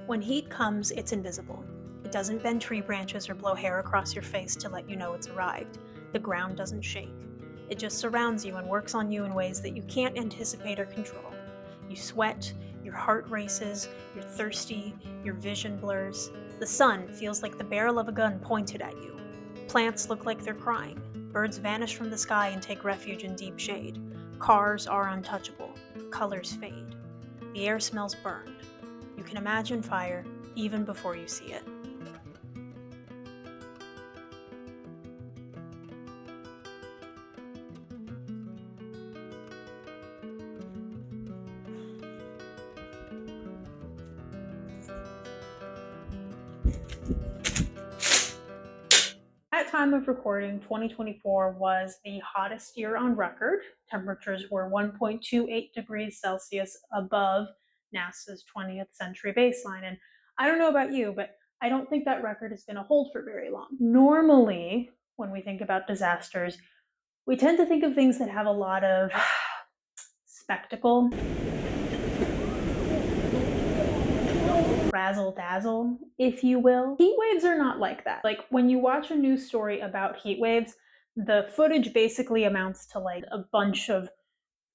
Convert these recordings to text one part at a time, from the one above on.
When heat comes, it's invisible. It doesn't bend tree branches or blow hair across your face to let you know it's arrived. The ground doesn't shake. It just surrounds you and works on you in ways that you can't anticipate or control. You sweat, your heart races, you're thirsty, your vision blurs. The sun feels like the barrel of a gun pointed at you. Plants look like they're crying. Birds vanish from the sky and take refuge in deep shade. Cars are untouchable. Colors fade. The air smells burned. You can imagine fire even before you see it. At time of recording, 2024 was the hottest year on record. Temperatures were 1.28 degrees Celsius above NASA's 20th century baseline. And I don't know about you, but I don't think that record is going to hold for very long. Normally, when we think about disasters, we tend to think of things that have a lot of spectacle, razzle dazzle, if you will. Heat waves are not like that. Like when you watch a news story about heat waves, the footage basically amounts to like a bunch of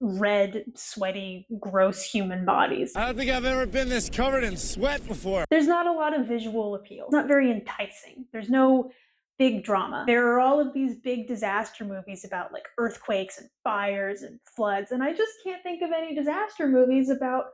red, sweaty, gross human bodies. I don't think I've ever been this covered in sweat before. There's not a lot of visual appeal. It's not very enticing. There's no big drama. There are all of these big disaster movies about like earthquakes and fires and floods, and I just can't think of any disaster movies about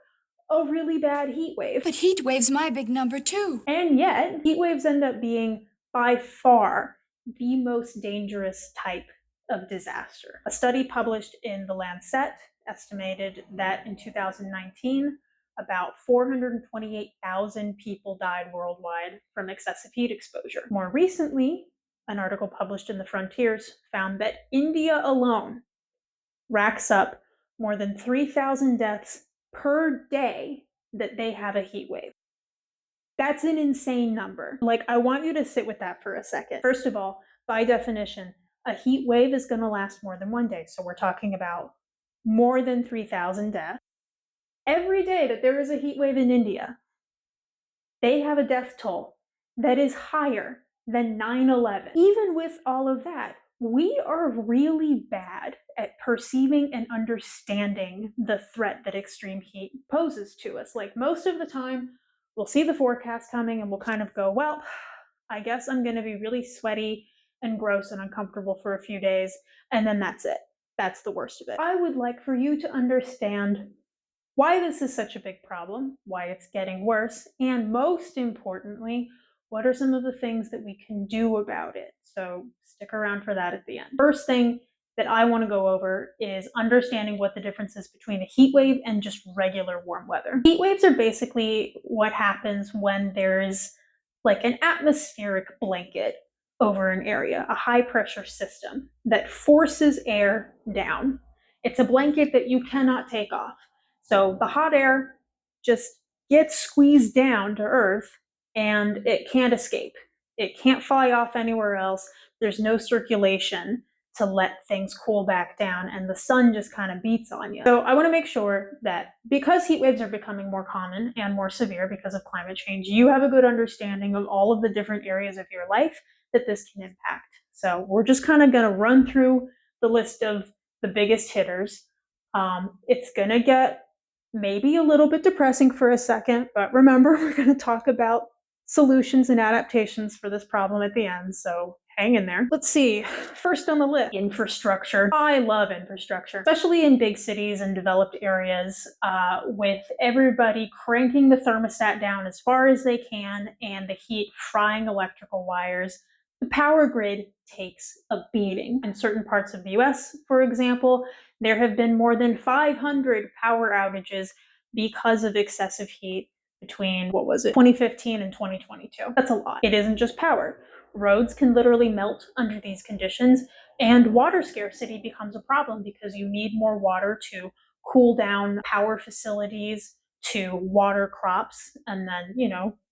a really bad heat wave. But heat wave's my big number too. And yet, heat waves end up being by far the most dangerous type of disaster. A study published in The Lancet estimated that in 2019, about 428,000 people died worldwide from excessive heat exposure. More recently, an article published in the Frontiers found that India alone racks up more than 3,000 deaths per day that they have a heat wave. That's an insane number. Like, I want you to sit with that for a second. First of all, by definition, a heat wave is going to last more than one day. So we're talking about more than 3,000 deaths. Every day that there is a heat wave in India, they have a death toll that is higher than 9/11. Even with all of that, we are really bad at perceiving and understanding the threat that extreme heat poses to us. Like most of the time, we'll see the forecast coming and we'll kind of go, well, I guess I'm going to be really sweaty and gross and uncomfortable for a few days, and then that's it. That's the worst of it. I would like for you to understand why this is such a big problem, why it's getting worse, and most importantly, what are some of the things that we can do about it? So stick around for that at the end. First thing that I want to go over is understanding what the difference is between a heat wave and just regular warm weather. Heat waves are basically what happens when there's like an atmospheric blanket over an area, a high pressure system that forces air down. It's a blanket that you cannot take off. So the hot air just gets squeezed down to Earth and it can't escape. It can't fly off anywhere else. There's no circulation to let things cool back down, and the sun just kind of beats on you. So I want to make sure that because heat waves are becoming more common and more severe because of climate change, you have a good understanding of all of the different areas of your life that this can impact. So we're just kind of going to run through the list of the biggest hitters. It's going to get maybe a little bit depressing for a second, but remember, we're going to talk about solutions and adaptations for this problem at the end, so hang in there. Let's see, first on the list, infrastructure. I love infrastructure, especially in big cities and developed areas, with everybody cranking the thermostat down as far as they can and the heat frying electrical wires. The power grid takes a beating. In certain parts of the US, for example, there have been more than 500 power outages because of excessive heat between, 2015 and 2022. That's a lot. It isn't just power. Roads can literally melt under these conditions, and water scarcity becomes a problem because you need more water to cool down power facilities, to water crops, and then,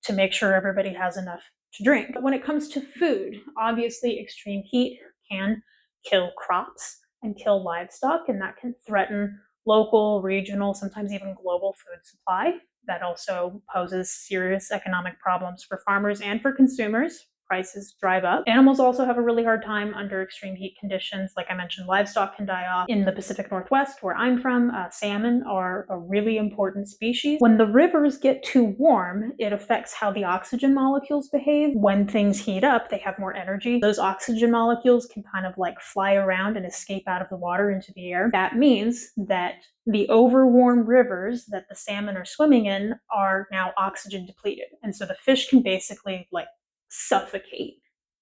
to make sure everybody has enough to drink. But when it comes to food, obviously extreme heat can kill crops and kill livestock, and that can threaten local, regional, sometimes even global food supply. That also poses serious economic problems for farmers and for consumers. Prices drive up. Animals also have a really hard time under extreme heat conditions. Like I mentioned, livestock can die off. In the Pacific Northwest, where I'm from, salmon are a really important species. When the rivers get too warm, it affects how the oxygen molecules behave. When things heat up, they have more energy. Those oxygen molecules can kind of like fly around and escape out of the water into the air. That means that the overwarm rivers that the salmon are swimming in are now oxygen depleted. And so the fish can basically like suffocate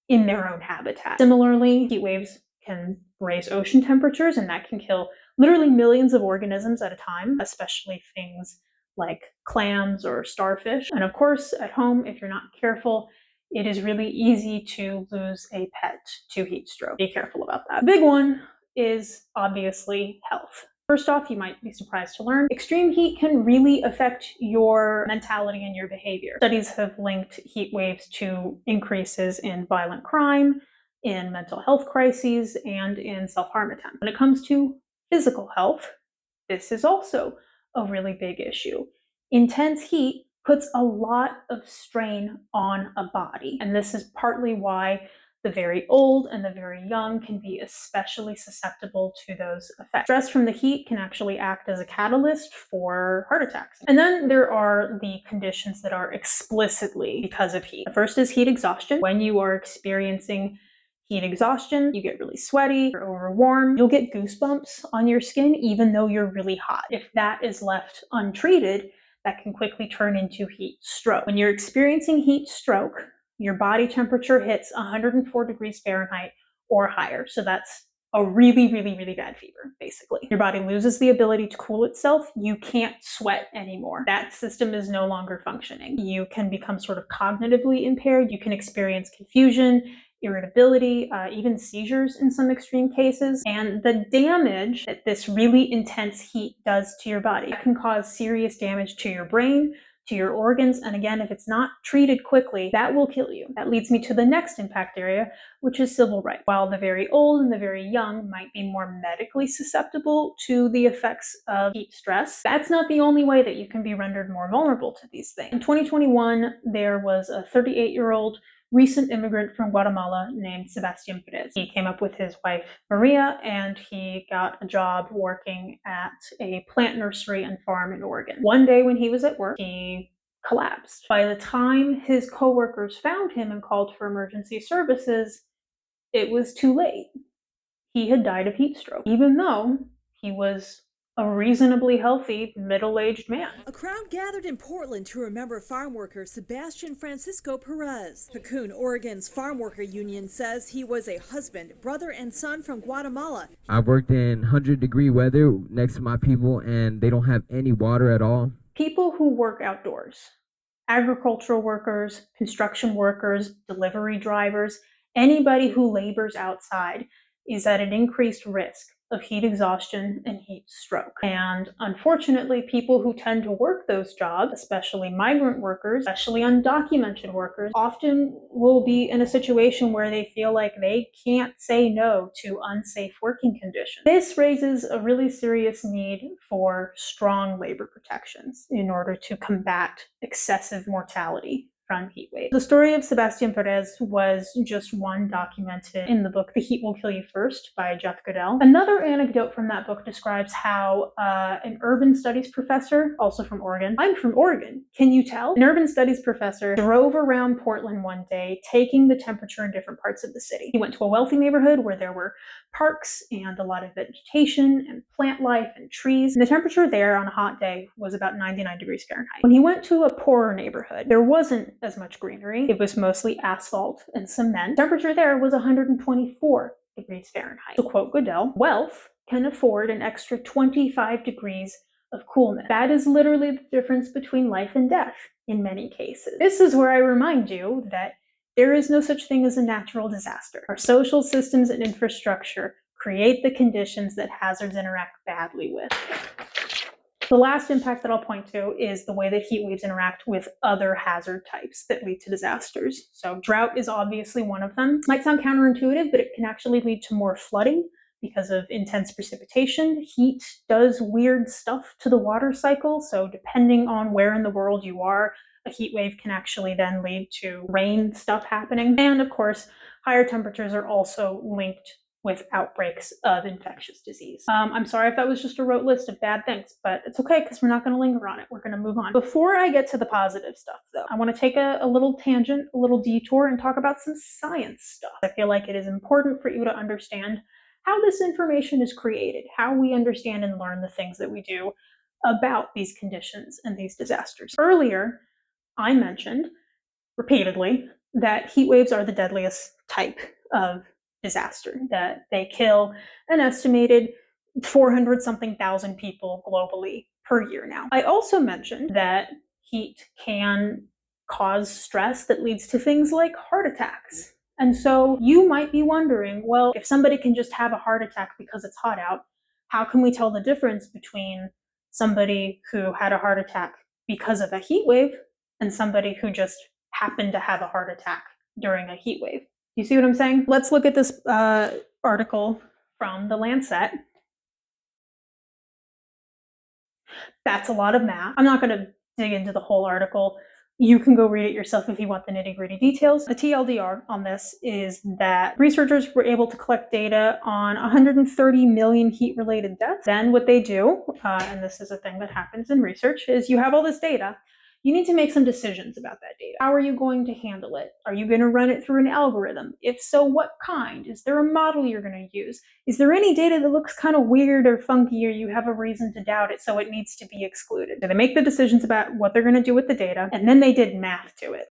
in their own habitat. Similarly, heat waves can raise ocean temperatures, and that can kill literally millions of organisms at a time, especially things like clams or starfish. And of course, at home, if you're not careful, it is really easy to lose a pet to heat stroke. Be careful about that. The big one is obviously health. First off, you might be surprised to learn, extreme heat can really affect your mentality and your behavior. Studies have linked heat waves to increases in violent crime, in mental health crises, and in self-harm attempts. When it comes to physical health, this is also a really big issue. Intense heat puts a lot of strain on a body, and this is partly why the very old and the very young can be especially susceptible to those effects. Stress from the heat can actually act as a catalyst for heart attacks. And then there are the conditions that are explicitly because of heat. The first is heat exhaustion. When you are experiencing heat exhaustion, you get really sweaty, you're overwarm, you'll get goosebumps on your skin even though you're really hot. If that is left untreated, that can quickly turn into heat stroke. When you're experiencing heat stroke, your body temperature hits 104 degrees Fahrenheit or higher. So that's a really, really, really bad fever, basically. Your body loses the ability to cool itself. You can't sweat anymore. That system is no longer functioning. You can become sort of cognitively impaired. You can experience confusion, irritability, even seizures in some extreme cases. And the damage that this really intense heat does to your body can cause serious damage to your brain, to your organs, and again, if it's not treated quickly, that will kill you. That leads me to the next impact area, which is civil rights. While the very old and the very young might be more medically susceptible to the effects of heat stress, that's not the only way that you can be rendered more vulnerable to these things. In 2021, there was a 38-year-old recent immigrant from Guatemala named Sebastian Perez. He came up with his wife Maria, and he got a job working at a plant nursery and farm in Oregon. One day when he was at work, he collapsed. By the time his coworkers found him and called for emergency services, it was too late. He had died of heat stroke, even though he was a reasonably healthy, middle-aged man. A crowd gathered in Portland to remember farm worker Sebastian Francisco Perez. Cocoon, Oregon's farm worker union says he was a husband, brother, and son from Guatemala. I worked in 100-degree weather next to my people, and they don't have any water at all. People who work outdoors, agricultural workers, construction workers, delivery drivers, anybody who labors outside is at an increased risk of heat exhaustion and heat stroke. And unfortunately, people who tend to work those jobs, especially migrant workers, especially undocumented workers, often will be in a situation where they feel like they can't say no to unsafe working conditions. This raises a really serious need for strong labor protections in order to combat excessive mortality from heat waves. The story of Sebastian Perez was just one documented in the book The Heat Will Kill You First by Jeff Goodell. Another anecdote from that book describes how an urban studies professor, also from Oregon, I'm from Oregon, can you tell? An urban studies professor drove around Portland one day taking the temperature in different parts of the city. He went to a wealthy neighborhood where there were parks and a lot of vegetation and plant life and trees. And the temperature there on a hot day was about 99 degrees Fahrenheit. When he went to a poorer neighborhood, there wasn't as much greenery. It was mostly asphalt and cement. The temperature there was 124 degrees Fahrenheit. To quote Goodell, wealth can afford an extra 25 degrees of coolness. That is literally the difference between life and death in many cases. This is where I remind you that there is no such thing as a natural disaster. Our social systems and infrastructure create the conditions that hazards interact badly with. The last impact that I'll point to is the way that heat waves interact with other hazard types that lead to disasters. So drought is obviously one of them. Might sound counterintuitive, but it can actually lead to more flooding because of intense precipitation. Heat does weird stuff to the water cycle, so depending on where in the world you are, a heat wave can actually then lead to rain stuff happening. And of course, higher temperatures are also linked with outbreaks of infectious disease. I'm sorry if that was just a rote list of bad things, but it's okay because we're not going to linger on it. We're going to move on. Before I get to the positive stuff, though, I want to take a little tangent, a little detour, and talk about some science stuff. I feel like it is important for you to understand how this information is created, how we understand and learn the things that we do about these conditions and these disasters. Earlier, I mentioned repeatedly that heat waves are the deadliest type of disaster, that they kill an estimated 400 something thousand people globally per year now. I also mentioned that heat can cause stress that leads to things like heart attacks. And so you might be wondering, well, if somebody can just have a heart attack because it's hot out, how can we tell the difference between somebody who had a heart attack because of a heat wave and somebody who just happened to have a heart attack during a heat wave? You see what I'm saying? Let's look at this article from the Lancet. That's a lot of math. I'm not going to dig into the whole article. You can go read it yourself if you want the nitty-gritty details. The TLDR on this is that researchers were able to collect data on 130 million heat-related deaths. Then what they do, and this is a thing that happens in research, is you have all this data. You need to make some decisions about that data. How are you going to handle it? Are you going to run it through an algorithm? If so, what kind? Is there a model you're going to use? Is there any data that looks kind of weird or funky or you have a reason to doubt it so it needs to be excluded? So they make the decisions about what they're going to do with the data, and then they did math to it.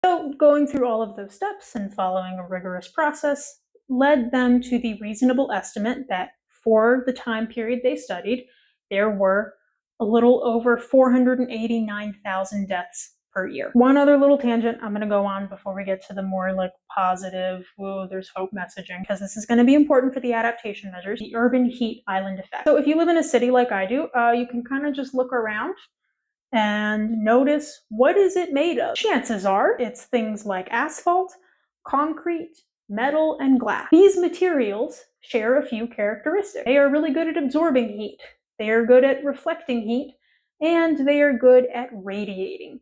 So going through all of those steps and following a rigorous process led them to the reasonable estimate that for the time period they studied, there were a little over 489,000 deaths per year. One other little tangent I'm going to go on before we get to the more like positive, whoa, there's hope messaging, because this is going to be important for the adaptation measures, the urban heat island effect. So if you live in a city like I do, you can kind of just look around and notice, what is it made of? Chances are it's things like asphalt, concrete, metal, and glass. These materials share a few characteristics. They are really good at absorbing heat. They are good at reflecting heat, and they are good at radiating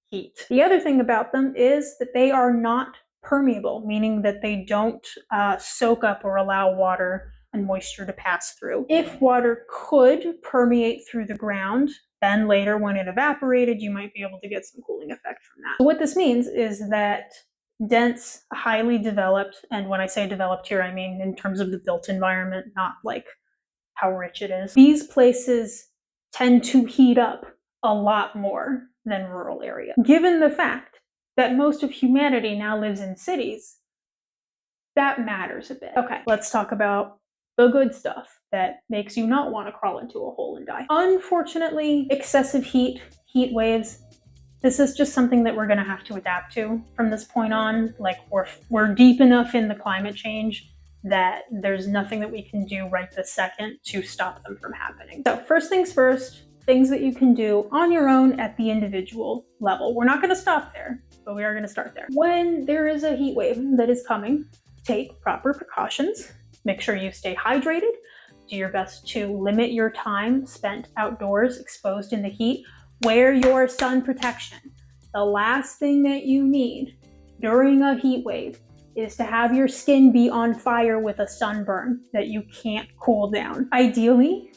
heat. The other thing about them is that they are not permeable, meaning that they don't soak up or allow water and moisture to pass through. If water could permeate through the ground, then later when it evaporated, you might be able to get some cooling effect from that. So what this means is that dense, highly developed, and when I say developed here, I mean in terms of the built environment, not like how rich it is. These places tend to heat up a lot more than rural areas. Given the fact that most of humanity now lives in cities, that matters a bit. Okay, let's talk about the good stuff that makes you not want to crawl into a hole and die. Unfortunately, excessive heat, heat waves, this is just something that we're going to have to adapt to from this point on. Like we're deep enough in the climate change that there's nothing that we can do right this second to stop them from happening. So first things first, things that you can do on your own at the individual level. We're not going to stop there, but we are going to start there. When there is a heat wave that is coming, take proper precautions. Make sure you stay hydrated. Do your best to limit your time spent outdoors exposed in the heat. Wear your sun protection. The last thing that you need during a heat wave is to have your skin be on fire with a sunburn that you can't cool down. Ideally,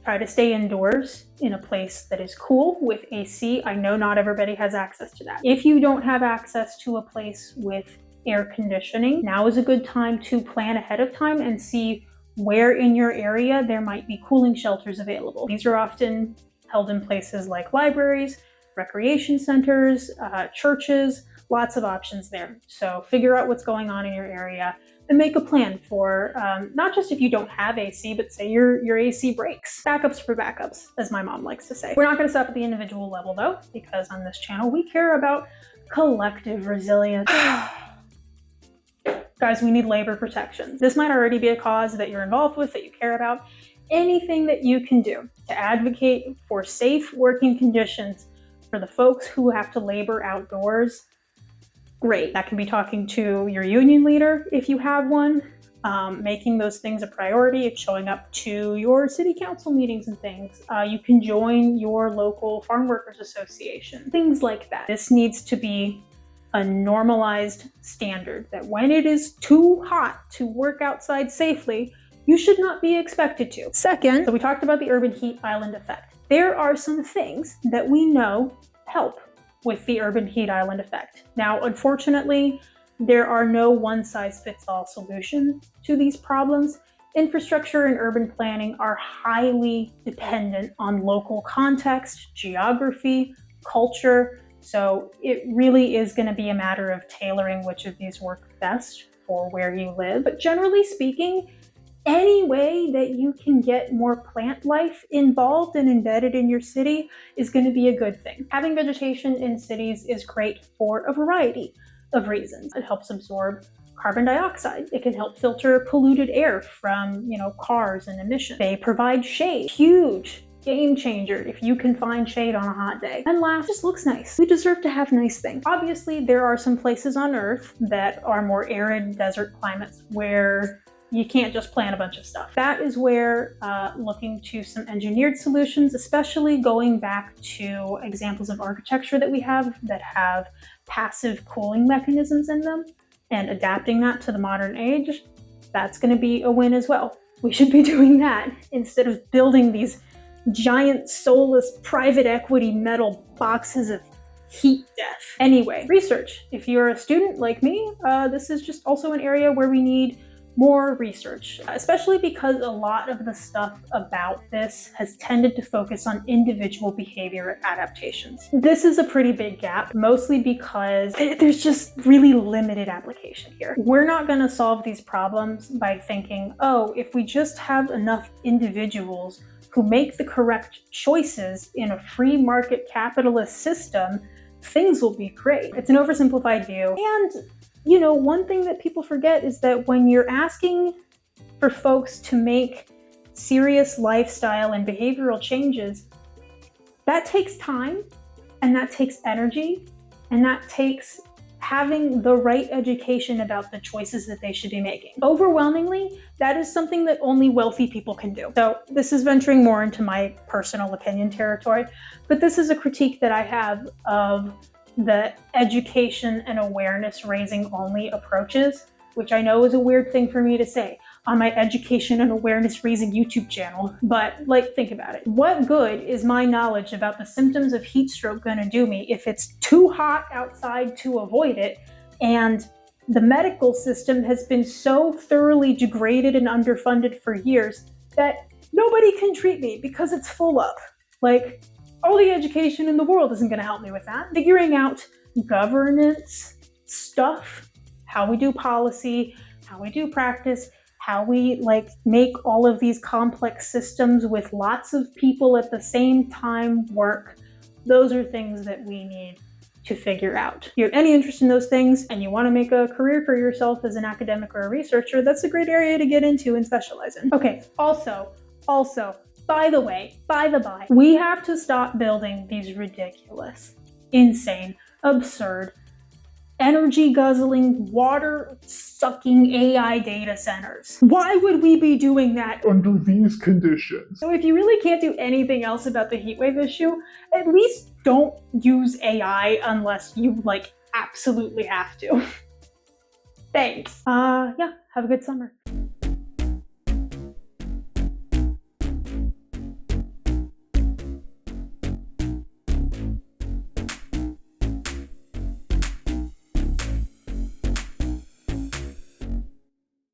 try to stay indoors in a place that is cool with AC. I know not everybody has access to that. If you don't have access to a place with air conditioning, now is a good time to plan ahead of time and see where in your area there might be cooling shelters available. These are often held in places like libraries, recreation centers, churches, lots of options there. So figure out what's going on in your area and make a plan for not just if you don't have AC, but say your AC breaks. Backups for backups, as my mom likes to say. We're not going to stop at the individual level though, because on this channel we care about collective resilience. Guys, we need labor protections. This might already be a cause that you're involved with, that you care about. Anything that you can do to advocate for safe working conditions for the folks who have to labor outdoors, Great. That can be talking to your union leader if you have one, making those things a priority, showing up to your city council meetings and things. You can join your local farm workers association, things like that. This needs to be a normalized standard that when it is too hot to work outside safely, you should not be expected to. Second, so we talked about the urban heat island effect. There are some things that we know help with the urban heat island effect. Now, unfortunately, there are no one-size-fits-all solution to these problems. Infrastructure and urban planning are highly dependent on local context, geography, culture, so it really is going to be a matter of tailoring which of these work best for where you live. But generally speaking, any way that you can get more plant life involved and embedded in your city is going to be a good thing. Having vegetation in cities is great for a variety of reasons. It helps absorb carbon dioxide. It can help filter polluted air from, cars and emissions. They provide shade. Huge game changer if you can find shade on a hot day. And last, it just looks nice. We deserve to have nice things. Obviously, there are some places on Earth that are more arid desert climates where you can't just plant a bunch of stuff. That is where looking to some engineered solutions, especially going back to examples of architecture that we have that have passive cooling mechanisms in them and adapting that to the modern age, that's going to be a win as well. We should be doing that instead of building these giant soulless private equity metal boxes of heat death. Anyway, research. If you're a student like me, this is just also an area where we need more research, especially because a lot of the stuff about this has tended to focus on individual behavior adaptations. This is a pretty big gap, mostly because there's just really limited application here. We're not going to solve these problems by thinking, oh, if we just have enough individuals who make the correct choices in a free market capitalist system, things will be great. It's an oversimplified view. And one thing that people forget is that when you're asking for folks to make serious lifestyle and behavioral changes, that takes time, and that takes energy, and that takes having the right education about the choices that they should be making. Overwhelmingly, that is something that only wealthy people can do. So this is venturing more into my personal opinion territory, but this is a critique that I have of the education and awareness raising only approaches, which I know is a weird thing for me to say on my education and awareness raising YouTube channel. But think about it. What good is my knowledge about the symptoms of heat stroke gonna do me if it's too hot outside to avoid it, and the medical system has been so thoroughly degraded and underfunded for years that nobody can treat me because it's full up? All the education in the world isn't going to help me with that. Figuring out governance stuff, how we do policy, how we do practice, how we make all of these complex systems with lots of people at the same time work. Those are things that we need to figure out. If you have any interest in those things and you want to make a career for yourself as an academic or a researcher, that's a great area to get into and specialize in. Okay, also, by the by, we have to stop building these ridiculous, insane, absurd, energy-guzzling, water-sucking AI data centers. Why would we be doing that under these conditions? So if you really can't do anything else about the heatwave issue, at least don't use AI unless you absolutely have to. Thanks. Yeah, have a good summer.